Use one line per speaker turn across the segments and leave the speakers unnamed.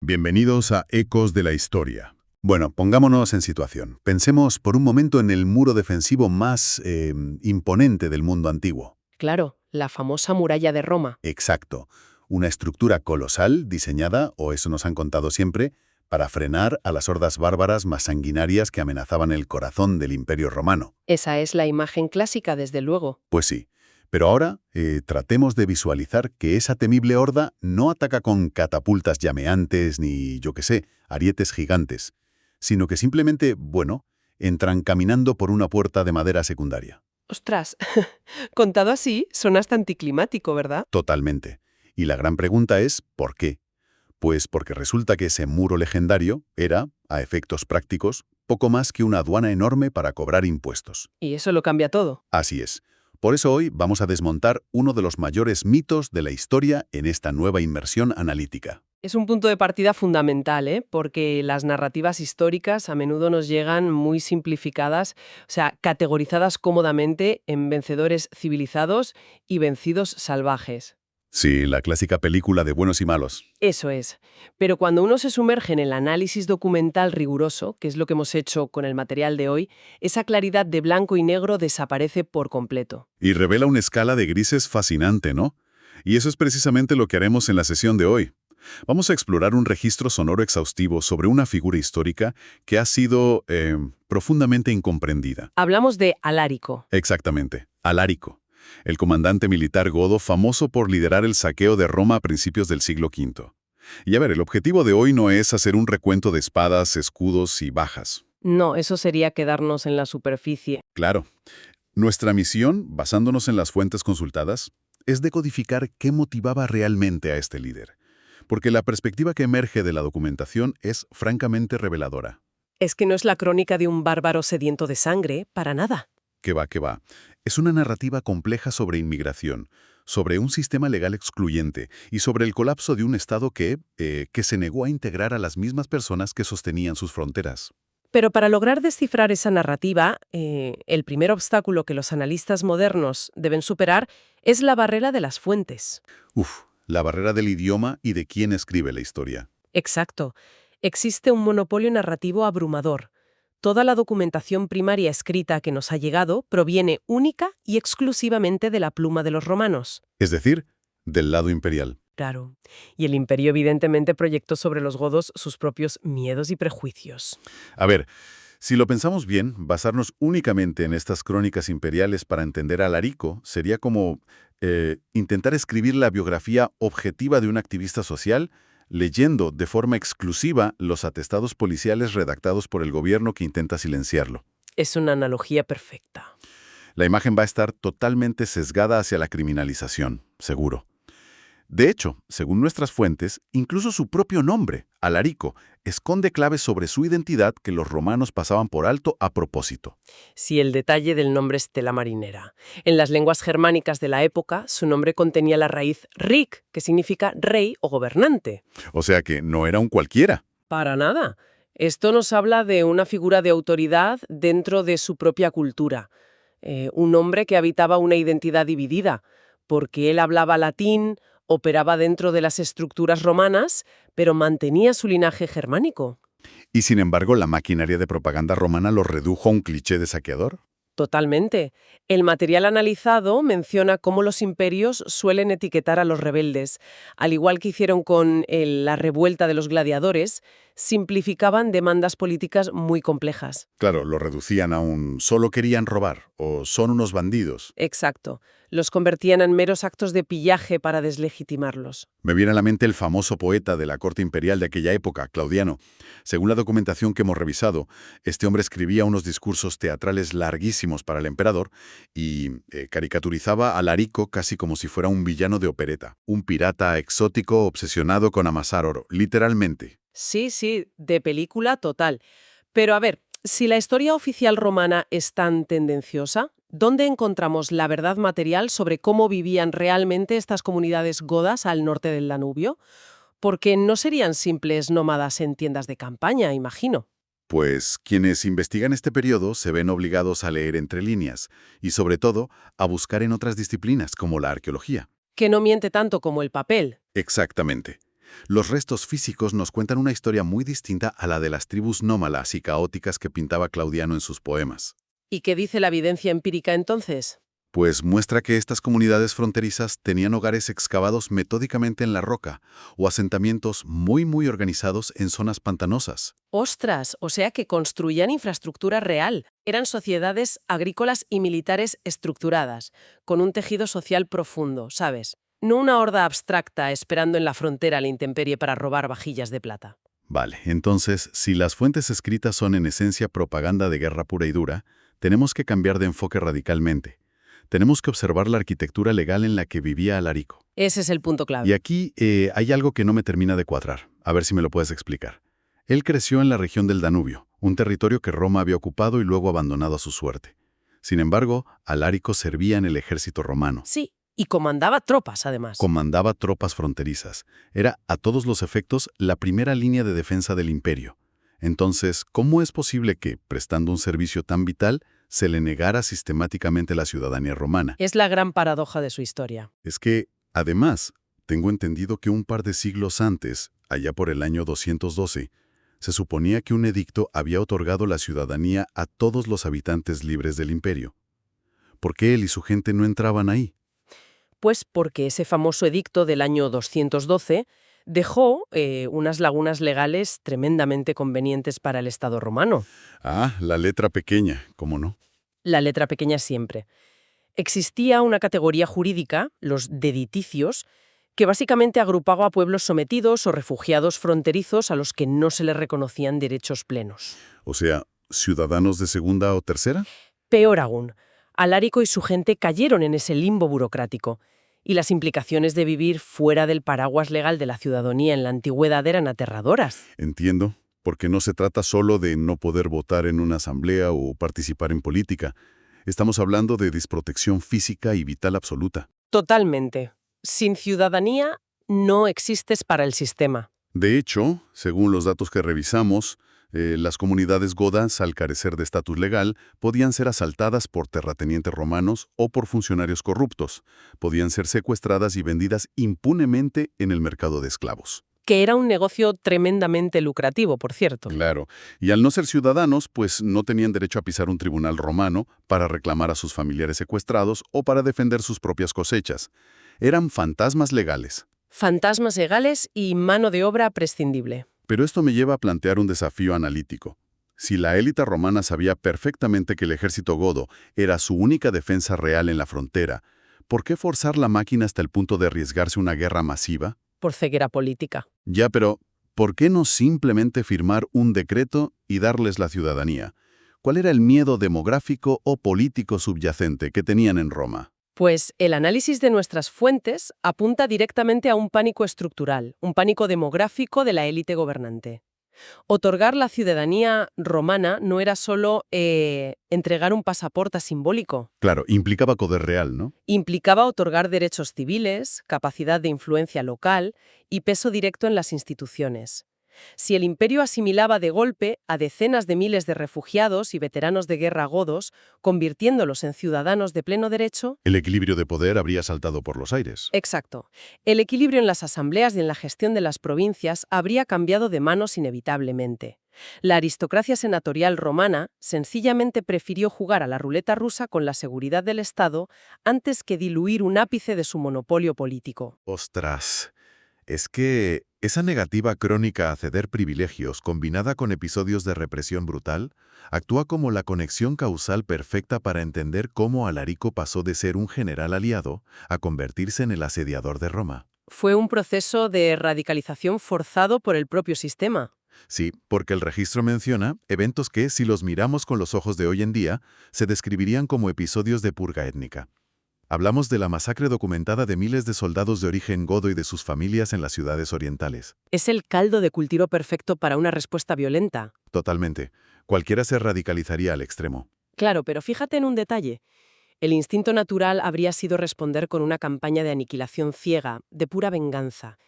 Bienvenidos a Ecos de la Historia. Bueno, pongámonos en situación. Pensemos por un momento en el muro defensivo más imponente del mundo antiguo.
Claro, la famosa muralla de Roma.
Exacto. Una estructura colosal diseñada, o eso nos han contado siempre, para frenar a las hordas bárbaras más sanguinarias que amenazaban el corazón del Imperio Romano.
Esa es la imagen clásica, desde luego.
Pues sí. Pero ahora tratemos de visualizar que esa temible horda no ataca con catapultas llameantes ni, yo qué sé, arietes gigantes, sino que simplemente, bueno, entran caminando por una puerta de madera secundaria.
Ostras, contado así, suena hasta anticlimático, ¿verdad?
Totalmente. Y la gran pregunta es, ¿por qué? Pues porque resulta que ese muro legendario era, a efectos prácticos, poco más que una aduana enorme para cobrar impuestos.
Y eso lo cambia todo.
Así es. Por eso hoy vamos a desmontar uno de los mayores mitos de la historia en esta nueva inmersión analítica.
Es un punto de partida fundamental, ¿eh? Porque las narrativas históricas a menudo nos llegan muy simplificadas, o sea, categorizadas cómodamente en vencedores civilizados y vencidos salvajes.
Sí, la clásica película de buenos y malos.
Eso es. Pero cuando uno se sumerge en el análisis documental riguroso, que es lo que hemos hecho con el material de hoy, esa claridad de blanco y negro desaparece por completo.
Y revela una escala de grises fascinante, ¿no? Y eso es precisamente lo que haremos en la sesión de hoy. Vamos a explorar un registro sonoro exhaustivo sobre una figura histórica que ha sido profundamente incomprendida.
Hablamos de Alárico.
Exactamente, Alárico, el comandante militar godo famoso por liderar el saqueo de Roma a principios del siglo V. Y a ver, el objetivo de hoy no es hacer un recuento de espadas, escudos y bajas.
No, eso sería quedarnos en la superficie.
Claro, nuestra misión, basándonos en las fuentes consultadas, es decodificar qué motivaba realmente a este líder. Porque la perspectiva que emerge de la documentación es francamente reveladora.
Es que no es la crónica de un bárbaro sediento de sangre, para nada.
Que va, que va. Es una narrativa compleja sobre inmigración, sobre un sistema legal excluyente y sobre el colapso de un Estado que se negó a integrar a las mismas personas que sostenían sus fronteras.
Pero para lograr descifrar esa narrativa, el primer obstáculo que los analistas modernos deben superar es la barrera de las fuentes.
La barrera del idioma y de quién escribe la historia.
Exacto. Existe un monopolio narrativo abrumador. Toda la documentación primaria escrita que nos ha llegado proviene única y exclusivamente de la pluma de los romanos.
Es decir, del lado imperial.
Claro. Y el imperio evidentemente proyectó sobre los godos sus propios miedos y prejuicios.
A ver, si lo pensamos bien, basarnos únicamente en estas crónicas imperiales para entender a Alarico sería como intentar escribir la biografía objetiva de un activista social leyendo de forma exclusiva los atestados policiales redactados por el gobierno que intenta silenciarlo.
Es una analogía perfecta.
La imagen va a estar totalmente sesgada hacia la criminalización, seguro. De hecho, según nuestras fuentes, incluso su propio nombre, Alarico, esconde claves sobre su identidad que los romanos pasaban por alto a propósito.
Sí, el detalle del nombre es tela marinera. En las lenguas germánicas de la época, su nombre contenía la raíz rik, que significa rey o gobernante.
O sea que no era un cualquiera.
Para nada. Esto nos habla de una figura de autoridad dentro de su propia cultura. Un hombre que habitaba una identidad dividida, porque él hablaba latín, operaba dentro de las estructuras romanas, pero mantenía su linaje germánico.
Y sin embargo, la maquinaria de propaganda romana lo redujo a un cliché de saqueador.
Totalmente. El material analizado menciona cómo los imperios suelen etiquetar a los rebeldes. Al igual que hicieron con la revuelta de los gladiadores, simplificaban demandas políticas muy complejas.
Claro, lo reducían a un solo querían robar o son unos bandidos.
Exacto. Los convertían en meros actos de pillaje para deslegitimarlos.
Me viene a la mente el famoso poeta de la corte imperial de aquella época, Claudiano. Según la documentación que hemos revisado, este hombre escribía unos discursos teatrales larguísimos para el emperador y caricaturizaba a Alarico casi como si fuera un villano de opereta, un pirata exótico obsesionado con amasar oro, literalmente.
Sí, de película total. Pero a ver, si la historia oficial romana es tan tendenciosa, ¿dónde encontramos la verdad material sobre cómo vivían realmente estas comunidades godas al norte del Danubio? Porque no serían simples nómadas en tiendas de campaña, imagino.
Pues quienes investigan este periodo se ven obligados a leer entre líneas y sobre todo a buscar en otras disciplinas como la arqueología.
Que no miente tanto como el papel.
Exactamente. Los restos físicos nos cuentan una historia muy distinta a la de las tribus nómadas y caóticas que pintaba Claudiano en sus poemas.
¿Y qué dice la evidencia empírica entonces?
Pues muestra que estas comunidades fronterizas tenían hogares excavados metódicamente en la roca o asentamientos muy organizados en zonas pantanosas.
¡Ostras! O sea que construían infraestructura real. Eran sociedades agrícolas y militares estructuradas, con un tejido social profundo, ¿sabes? No una horda abstracta esperando en la frontera a la intemperie para robar vajillas de plata.
Vale, entonces, si las fuentes escritas son en esencia propaganda de guerra pura y dura, tenemos que cambiar de enfoque radicalmente. Tenemos que observar la arquitectura legal en la que vivía Alarico.
Ese es el punto clave.
Y aquí hay algo que no me termina de cuadrar. A ver si me lo puedes explicar. Él creció en la región del Danubio, un territorio que Roma había ocupado y luego abandonado a su suerte. Sin embargo, Alarico servía en el ejército romano.
Sí, y comandaba tropas, además.
Comandaba tropas fronterizas. Era, a todos los efectos, la primera línea de defensa del imperio. Entonces, ¿cómo es posible que, prestando un servicio tan vital, se le negara sistemáticamente la ciudadanía romana?
Es la gran paradoja de su historia.
Es que, además, tengo entendido que un par de siglos antes, allá por el año 212, se suponía que un edicto había otorgado la ciudadanía a todos los habitantes libres del imperio. ¿Por qué él y su gente no entraban ahí?
Pues porque ese famoso edicto del año 212 dejó unas lagunas legales tremendamente convenientes para el Estado romano.
Ah, la letra pequeña, ¿cómo no?
La letra pequeña siempre. Existía una categoría jurídica, los dediticios, que básicamente agrupaba a pueblos sometidos o refugiados fronterizos a los que no se les reconocían derechos plenos.
O sea, ¿ciudadanos de segunda o tercera?
Peor aún, Alárico y su gente cayeron en ese limbo burocrático, y las implicaciones de vivir fuera del paraguas legal de la ciudadanía en la antigüedad eran aterradoras.
Entiendo, porque no se trata solo de no poder votar en una asamblea o participar en política. Estamos hablando de desprotección física y vital absoluta.
Totalmente. Sin ciudadanía no existes para el sistema.
De hecho, según los datos que revisamos, las comunidades godas, al carecer de estatus legal, podían ser asaltadas por terratenientes romanos o por funcionarios corruptos. Podían ser secuestradas y vendidas impunemente en el mercado de esclavos.
Que era un negocio tremendamente lucrativo, por cierto.
Claro, y al no ser ciudadanos, pues no tenían derecho a pisar un tribunal romano para reclamar a sus familiares secuestrados o para defender sus propias cosechas. Eran fantasmas legales.
Fantasmas legales y mano de obra prescindible.
Pero esto me lleva a plantear un desafío analítico. Si la élite romana sabía perfectamente que el ejército godo era su única defensa real en la frontera, ¿por qué forzar la máquina hasta el punto de arriesgarse una guerra masiva?
Por ceguera política.
Ya, pero ¿por qué no simplemente firmar un decreto y darles la ciudadanía? ¿Cuál era el miedo demográfico o político subyacente que tenían en Roma?
Pues el análisis de nuestras fuentes apunta directamente a un pánico estructural, un pánico demográfico de la élite gobernante. Otorgar la ciudadanía romana no era solo entregar un pasaporte simbólico.
Claro, implicaba poder real, ¿no?
Implicaba otorgar derechos civiles, capacidad de influencia local y peso directo en las instituciones. Si el imperio asimilaba de golpe a decenas de miles de refugiados y veteranos de guerra godos, convirtiéndolos en ciudadanos de pleno derecho...
El equilibrio de poder habría saltado por los aires.
Exacto. El equilibrio en las asambleas y en la gestión de las provincias habría cambiado de manos inevitablemente. La aristocracia senatorial romana sencillamente prefirió jugar a la ruleta rusa con la seguridad del Estado antes que diluir un ápice de su monopolio político.
¡Ostras! Es que esa negativa crónica a ceder privilegios, combinada con episodios de represión brutal, actúa como la conexión causal perfecta para entender cómo Alarico pasó de ser un general aliado a convertirse en el asediador de Roma.
Fue un proceso de radicalización forzado por el propio sistema.
Sí, porque el registro menciona eventos que, si los miramos con los ojos de hoy en día, se describirían como episodios de purga étnica. Hablamos de la masacre documentada de miles de soldados de origen godo y de sus familias en las ciudades orientales.
Es el caldo de cultivo perfecto para una respuesta violenta.
Totalmente. Cualquiera se radicalizaría al extremo.
Claro, pero fíjate en un detalle. El instinto natural habría sido responder con una campaña de aniquilación ciega, de pura venganza.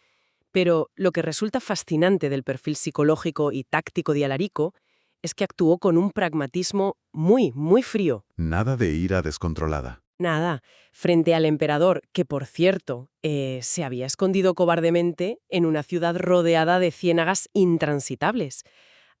Pero lo que resulta fascinante del perfil psicológico y táctico de Alarico es que actuó con un pragmatismo muy frío.
Nada de ira descontrolada.
Nada, frente al emperador, que por cierto, se había escondido cobardemente en una ciudad rodeada de ciénagas intransitables.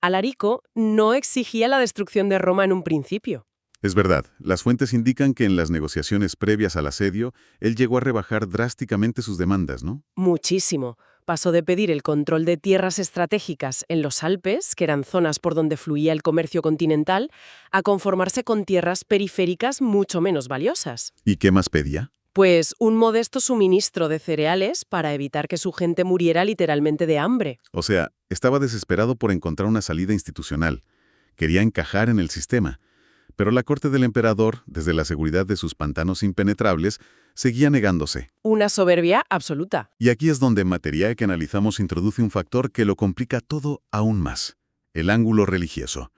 Alarico no exigía la destrucción de Roma en un principio.
Es verdad, las fuentes indican que en las negociaciones previas al asedio, él llegó a rebajar drásticamente sus demandas, ¿no?
Muchísimo. Pasó de pedir el control de tierras estratégicas en los Alpes, que eran zonas por donde fluía el comercio continental, a conformarse con tierras periféricas mucho menos valiosas.
¿Y qué más pedía?
Pues un modesto suministro de cereales para evitar que su gente muriera literalmente de hambre.
O sea, estaba desesperado por encontrar una salida institucional. Quería encajar en el sistema. Pero la corte del emperador, desde la seguridad de sus pantanos impenetrables, seguía negándose.
Una soberbia absoluta.
Y aquí es donde Materiae que analizamos introduce un factor que lo complica todo aún más: el ángulo religioso.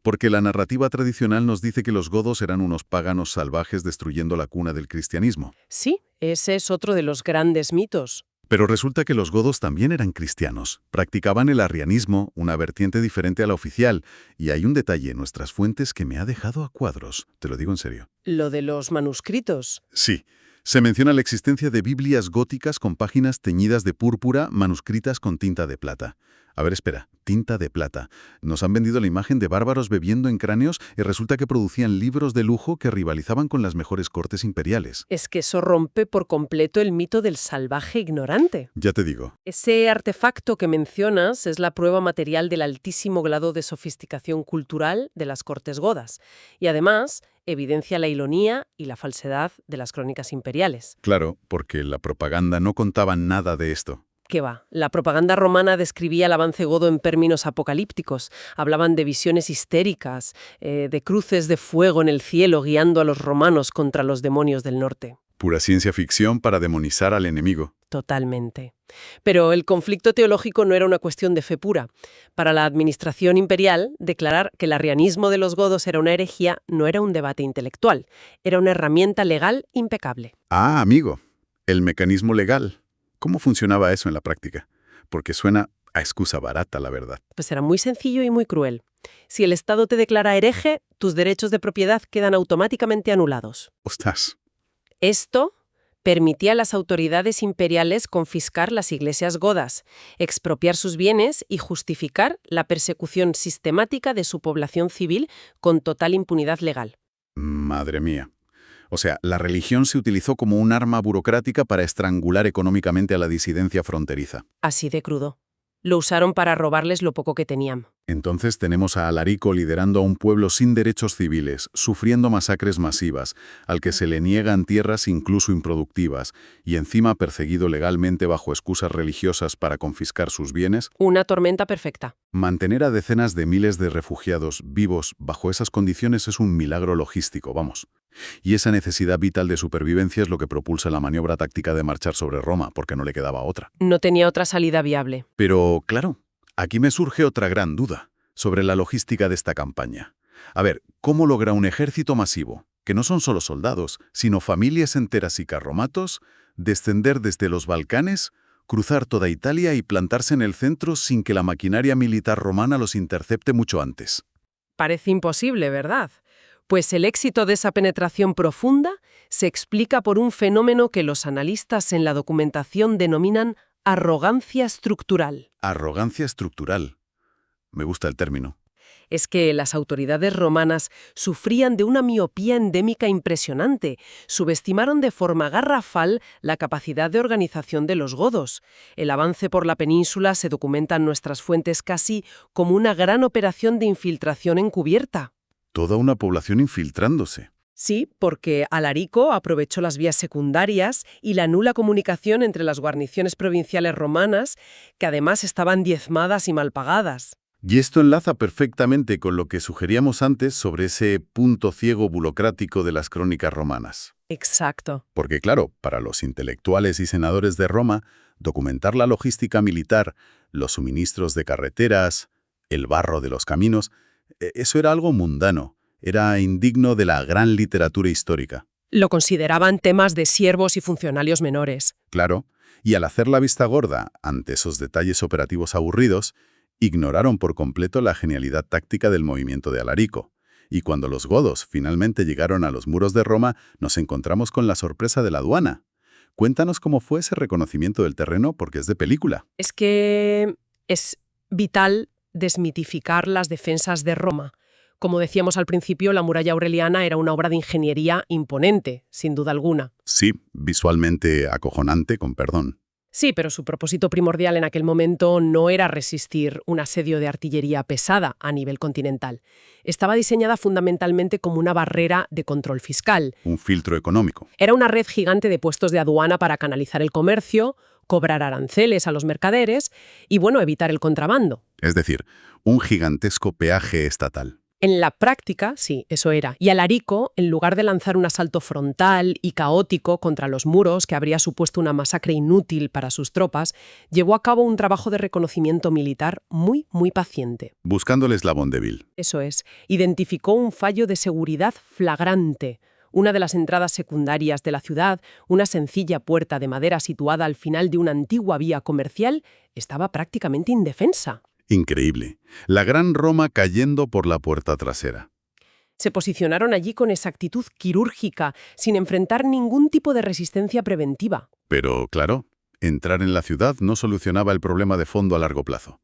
Porque la narrativa tradicional nos dice que los godos eran unos paganos salvajes destruyendo la cuna del cristianismo.
Sí, ese es otro de los grandes mitos.
Pero resulta que los godos también eran cristianos. Practicaban el arrianismo, una vertiente diferente a la oficial. Y hay un detalle en nuestras fuentes que me ha dejado a cuadros. Te lo digo en serio.
Lo de los manuscritos.
Sí. Se menciona la existencia de Biblias góticas con páginas teñidas de púrpura manuscritas con tinta de plata. A ver, espera, tinta de plata. Nos han vendido la imagen de bárbaros bebiendo en cráneos y resulta que producían libros de lujo que rivalizaban con las mejores cortes imperiales.
Es que eso rompe por completo el mito del salvaje ignorante.
Ya te digo.
Ese artefacto que mencionas es la prueba material del altísimo grado de sofisticación cultural de las cortes godas. Y además, evidencia la ironía y la falsedad de las crónicas imperiales.
Claro, porque la propaganda no contaba nada de esto.
¿Qué va? La propaganda romana describía el avance godo en términos apocalípticos. Hablaban de visiones histéricas, de cruces de fuego en el cielo guiando a los romanos contra los demonios del norte.
Pura ciencia ficción para demonizar al enemigo.
Totalmente. Pero el conflicto teológico no era una cuestión de fe pura. Para la administración imperial, declarar que el arrianismo de los godos era una herejía no era un debate intelectual, era una herramienta legal impecable.
Ah, amigo, el mecanismo legal. ¿Cómo funcionaba eso en la práctica? Porque suena a excusa barata, la verdad.
Pues era muy sencillo y muy cruel. Si el Estado te declara hereje, tus derechos de propiedad quedan automáticamente anulados.
¡Ostras!
Esto permitía a las autoridades imperiales confiscar las iglesias godas, expropiar sus bienes y justificar la persecución sistemática de su población civil con total impunidad legal.
Madre mía. O sea, la religión se utilizó como un arma burocrática para estrangular económicamente a la disidencia fronteriza.
Así de crudo. Lo usaron para robarles lo poco que tenían.
Entonces tenemos a Alarico liderando a un pueblo sin derechos civiles, sufriendo masacres masivas, al que se le niegan tierras incluso improductivas, y encima perseguido legalmente bajo excusas religiosas para confiscar sus bienes.
Una tormenta perfecta.
Mantener a decenas de miles de refugiados vivos bajo esas condiciones es un milagro logístico, vamos. Y esa necesidad vital de supervivencia es lo que propulsa la maniobra táctica de marchar sobre Roma, porque no le quedaba otra.
No tenía otra salida viable.
Pero, claro, aquí me surge otra gran duda sobre la logística de esta campaña. A ver, ¿cómo logra un ejército masivo, que no son solo soldados, sino familias enteras y carromatos, descender desde los Balcanes, cruzar toda Italia y plantarse en el centro sin que la maquinaria militar romana los intercepte mucho antes?
Parece imposible, ¿verdad? Pues el éxito de esa penetración profunda se explica por un fenómeno que los analistas en la documentación denominan arrogancia estructural.
Arrogancia estructural. Me gusta el término.
Es que las autoridades romanas sufrían de una miopía endémica impresionante. Subestimaron de forma garrafal la capacidad de organización de los godos. El avance por la península se documenta en nuestras fuentes casi como una gran operación de infiltración encubierta.
Toda una población infiltrándose.
Sí, porque Alarico aprovechó las vías secundarias y la nula comunicación entre las guarniciones provinciales romanas, que además estaban diezmadas y mal pagadas.
Y esto enlaza perfectamente con lo que sugeríamos antes sobre ese punto ciego burocrático de las crónicas romanas.
Exacto.
Porque claro, para los intelectuales y senadores de Roma, documentar la logística militar, los suministros de carreteras, el barro de los caminos, eso era algo mundano, era indigno de la gran literatura histórica.
Lo consideraban temas de siervos y funcionarios menores.
Claro, y al hacer la vista gorda ante esos detalles operativos aburridos, ignoraron por completo la genialidad táctica del movimiento de Alarico. Y cuando los godos finalmente llegaron a los muros de Roma, nos encontramos con la sorpresa de la aduana. Cuéntanos cómo fue ese reconocimiento del terreno, porque es de película.
Es que es vital desmitificar las defensas de Roma. Como decíamos al principio, la muralla aureliana era una obra de ingeniería imponente, sin duda alguna.
Sí, visualmente acojonante, con perdón.
Sí, pero su propósito primordial en aquel momento no era resistir un asedio de artillería pesada a nivel continental. Estaba diseñada fundamentalmente como una barrera de control fiscal.
Un filtro económico.
Era una red gigante de puestos de aduana para canalizar el comercio, cobrar aranceles a los mercaderes y, bueno, evitar el contrabando.
Es decir, un gigantesco peaje estatal.
En la práctica, sí, eso era. Y Alarico, en lugar de lanzar un asalto frontal y caótico contra los muros, que habría supuesto una masacre inútil para sus tropas, llevó a cabo un trabajo de reconocimiento militar muy, muy paciente.
Buscando el eslabón débil.
Eso es. Identificó un fallo de seguridad flagrante. Una de las entradas secundarias de la ciudad, una sencilla puerta de madera situada al final de una antigua vía comercial, estaba prácticamente indefensa.
Increíble. La gran Roma cayendo por la puerta trasera.
Se posicionaron allí con exactitud quirúrgica, sin enfrentar ningún tipo de resistencia preventiva.
Pero, claro, entrar en la ciudad no solucionaba el problema de fondo a largo plazo.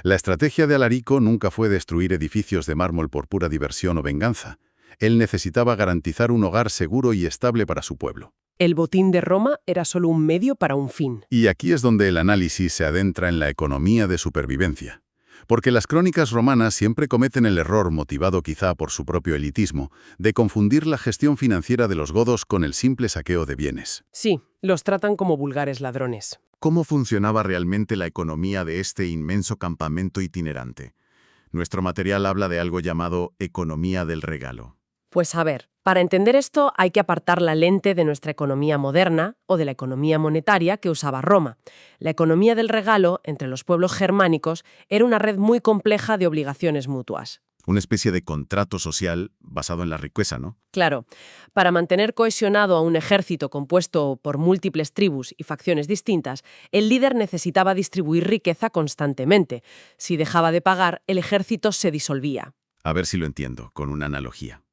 La estrategia de Alarico nunca fue destruir edificios de mármol por pura diversión o venganza. Él necesitaba garantizar un hogar seguro y estable para su pueblo.
El botín de Roma era solo un medio para un fin.
Y aquí es donde el análisis se adentra en la economía de supervivencia. Porque las crónicas romanas siempre cometen el error, motivado quizá por su propio elitismo, de confundir la gestión financiera de los godos con el simple saqueo de bienes.
Sí, los tratan como vulgares ladrones.
¿Cómo funcionaba realmente la economía de este inmenso campamento itinerante? Nuestro material habla de algo llamado economía del regalo.
Pues a ver, para entender esto hay que apartar la lente de nuestra economía moderna o de la economía monetaria que usaba Roma. La economía del regalo, entre los pueblos germánicos, era una red muy compleja de obligaciones mutuas.
Una especie de contrato social basado en la riqueza, ¿no?
Claro, para mantener cohesionado a un ejército compuesto por múltiples tribus y facciones distintas, el líder necesitaba distribuir riqueza constantemente. Si dejaba de pagar, el ejército se disolvía.
A ver si lo entiendo, con una analogía.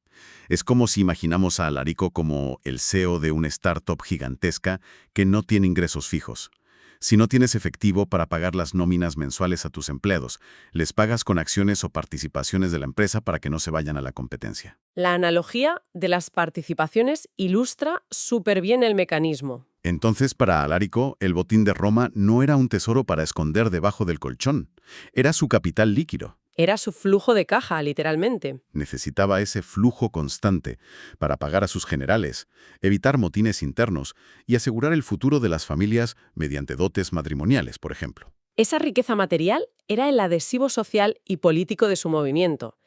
Es como si imaginamos a Alarico como el CEO de una startup gigantesca que no tiene ingresos fijos. Si no tienes efectivo para pagar las nóminas mensuales a tus empleados, les pagas con acciones o participaciones de la empresa para que no se vayan a la competencia.
La analogía de las participaciones ilustra súper bien el mecanismo.
Entonces, para Alarico, el botín de Roma no era un tesoro para esconder debajo del colchón. Era su capital líquido.
Era su flujo de caja, literalmente.
Necesitaba ese flujo constante para pagar a sus generales, evitar motines internos y asegurar el futuro de las familias mediante dotes matrimoniales, por ejemplo.
Esa riqueza material era el adhesivo social y político de su movimiento.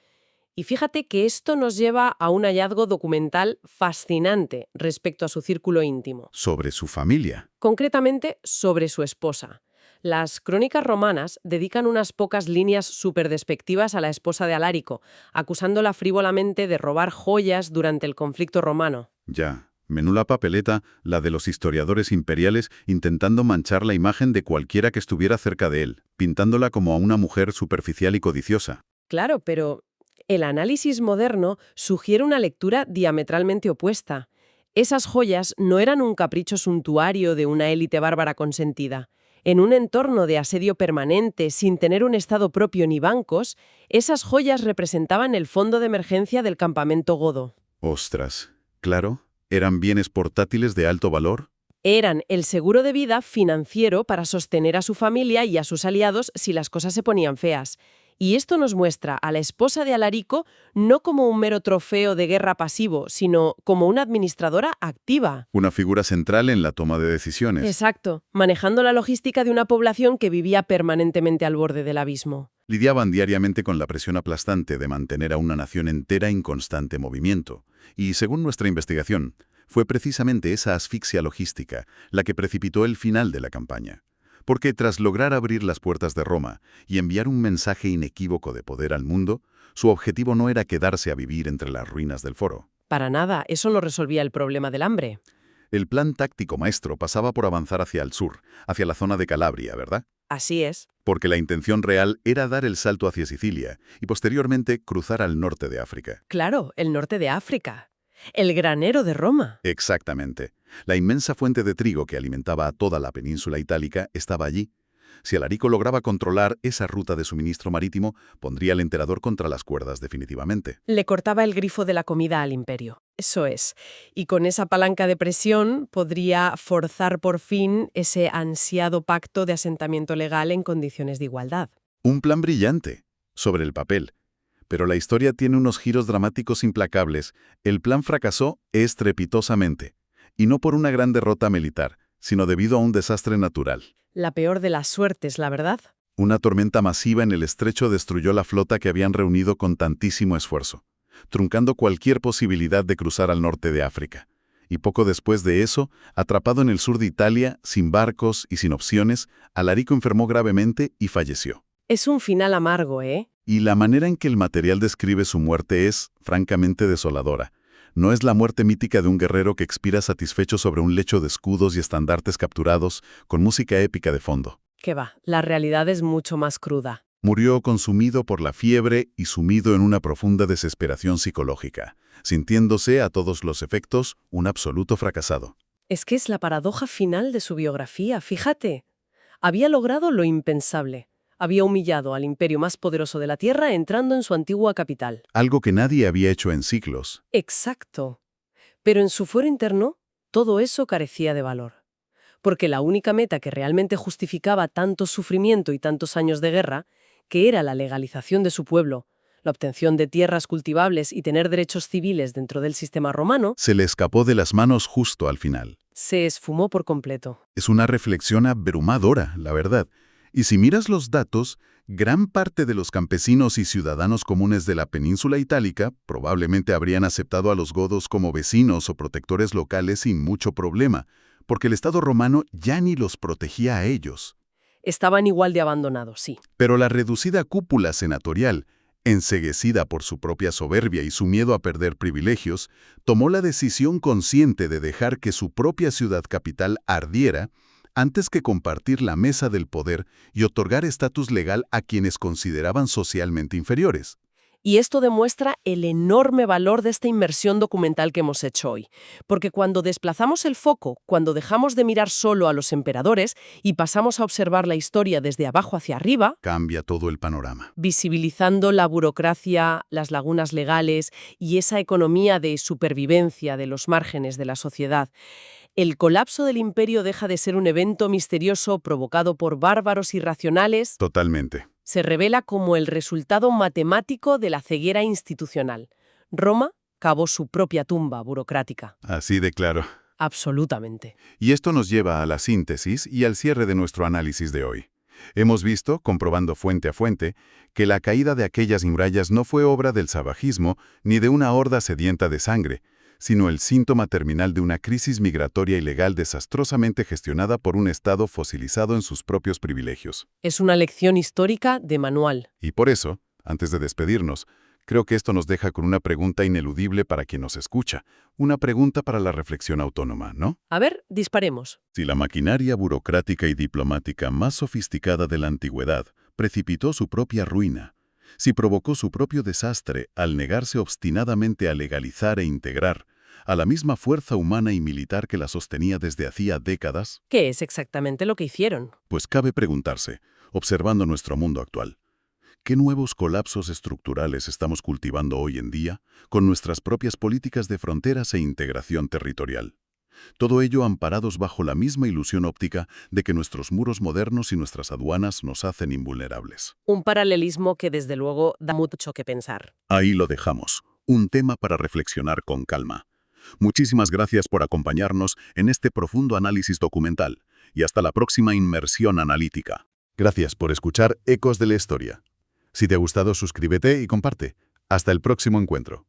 Y fíjate que esto nos lleva a un hallazgo documental fascinante respecto a su círculo íntimo.
Sobre su familia.
Concretamente, sobre su esposa. Las crónicas romanas dedican unas pocas líneas súper despectivas a la esposa de Alarico, acusándola frívolamente de robar joyas durante el conflicto romano.
Ya, menuda papeleta la de los historiadores imperiales intentando manchar la imagen de cualquiera que estuviera cerca de él, pintándola como a una mujer superficial y codiciosa.
Claro, pero el análisis moderno sugiere una lectura diametralmente opuesta. Esas joyas no eran un capricho suntuario de una élite bárbara consentida. En un entorno de asedio permanente, sin tener un estado propio ni bancos, esas joyas representaban el fondo de emergencia del campamento godo.
Ostras, claro, ¿eran bienes portátiles de alto valor?
Eran el seguro de vida financiero para sostener a su familia y a sus aliados si las cosas se ponían feas. Y esto nos muestra a la esposa de Alarico no como un mero trofeo de guerra pasivo, sino como una administradora activa.
Una figura central en la toma de decisiones.
Exacto, manejando la logística de una población que vivía permanentemente al borde del abismo.
Lidiaban diariamente con la presión aplastante de mantener a una nación entera en constante movimiento. Y según nuestra investigación, fue precisamente esa asfixia logística la que precipitó el final de la campaña. Porque tras lograr abrir las puertas de Roma y enviar un mensaje inequívoco de poder al mundo, su objetivo no era quedarse a vivir entre las ruinas del foro.
Para nada, eso no resolvía el problema del hambre.
El plan táctico maestro pasaba por avanzar hacia el sur, hacia la zona de Calabria, ¿verdad?
Así es.
porque la intención real era dar el salto hacia Sicilia y posteriormente cruzar al norte de África.
Claro, el norte de África. El granero de Roma.
Exactamente. La inmensa fuente de trigo que alimentaba a toda la península itálica estaba allí. Si Alarico lograba controlar esa ruta de suministro marítimo, pondría al emperador contra las cuerdas definitivamente.
Le cortaba el grifo de la comida al imperio. Eso es. Y con esa palanca de presión podría forzar por fin ese ansiado pacto de asentamiento legal en condiciones de igualdad.
Un plan brillante, sobre el papel. Pero la historia tiene unos giros dramáticos implacables. El plan fracasó estrepitosamente. Y no por una gran derrota militar, sino debido a un desastre natural.
La peor de las suertes, la verdad.
Una tormenta masiva en el estrecho destruyó la flota que habían reunido con tantísimo esfuerzo, truncando cualquier posibilidad de cruzar al norte de África. Y poco después de eso, atrapado en el sur de Italia, sin barcos y sin opciones, Alarico enfermó gravemente y falleció.
Es un final amargo, ¿eh?
Y la manera en que el material describe su muerte es, francamente, desoladora. No es la muerte mítica de un guerrero que expira satisfecho sobre un lecho de escudos y estandartes capturados, con música épica de fondo.
¿Qué va? La realidad es mucho más cruda.
Murió consumido por la fiebre y sumido en una profunda desesperación psicológica, sintiéndose, a todos los efectos, un absoluto fracasado.
Es que es la paradoja final de su biografía, fíjate. Había logrado lo impensable. Había humillado al imperio más poderoso de la Tierra entrando en su antigua capital.
Algo que nadie había hecho en siglos.
Exacto. Pero en su fuero interno, todo eso carecía de valor. Porque la única meta que realmente justificaba tanto sufrimiento y tantos años de guerra, que era la legalización de su pueblo, la obtención de tierras cultivables y tener derechos civiles dentro del sistema romano,
Se le escapó de las manos justo al final.
se esfumó por completo.
Es una reflexión abrumadora, la verdad. Y si miras los datos, gran parte de los campesinos y ciudadanos comunes de la península itálica probablemente habrían aceptado a los godos como vecinos o protectores locales sin mucho problema, porque el Estado romano ya ni los protegía a ellos.
Estaban igual de abandonados, sí.
Pero la reducida cúpula senatorial, enceguecida por su propia soberbia y su miedo a perder privilegios, tomó la decisión consciente de dejar que su propia ciudad capital ardiera antes que compartir la mesa del poder y otorgar estatus legal a quienes consideraban socialmente inferiores.
Y esto demuestra el enorme valor de esta inmersión documental que hemos hecho hoy. Porque cuando desplazamos el foco, cuando dejamos de mirar solo a los emperadores y pasamos a observar la historia desde abajo hacia arriba,
Cambia todo el panorama.
visibilizando la burocracia, las lagunas legales y esa economía de supervivencia de los márgenes de la sociedad, el colapso del imperio deja de ser un evento misterioso provocado por bárbaros irracionales.
Totalmente.
Se revela como el resultado matemático de la ceguera institucional. Roma cavó su propia tumba burocrática.
Así de claro.
Absolutamente.
Y esto nos lleva a la síntesis y al cierre de nuestro análisis de hoy. Hemos visto, comprobando fuente a fuente, que la caída de aquellas murallas no fue obra del salvajismo ni de una horda sedienta de sangre, sino el síntoma terminal de una crisis migratoria ilegal desastrosamente gestionada por un Estado fosilizado en sus propios privilegios.
Es una lección histórica de manual.
Y por eso, antes de despedirnos, creo que esto nos deja con una pregunta ineludible para quien nos escucha, una pregunta para la reflexión autónoma, ¿no?
A ver, disparemos.
Si la maquinaria burocrática y diplomática más sofisticada de la antigüedad precipitó su propia ruina, si provocó su propio desastre al negarse obstinadamente a legalizar e integrar a la misma fuerza humana y militar que la sostenía desde hacía décadas,
¿Qué es exactamente lo que hicieron?
pues cabe preguntarse, observando nuestro mundo actual, ¿qué nuevos colapsos estructurales estamos cultivando hoy en día con nuestras propias políticas de fronteras e integración territorial? Todo ello amparados bajo la misma ilusión óptica de que nuestros muros modernos y nuestras aduanas nos hacen invulnerables.
Un paralelismo que desde luego da mucho que pensar.
Ahí lo dejamos, un tema para reflexionar con calma. Muchísimas gracias por acompañarnos en este profundo análisis documental y hasta la próxima inmersión analítica. Gracias por escuchar Ecos de la Historia. Si te ha gustado, suscríbete y comparte. Hasta el próximo encuentro.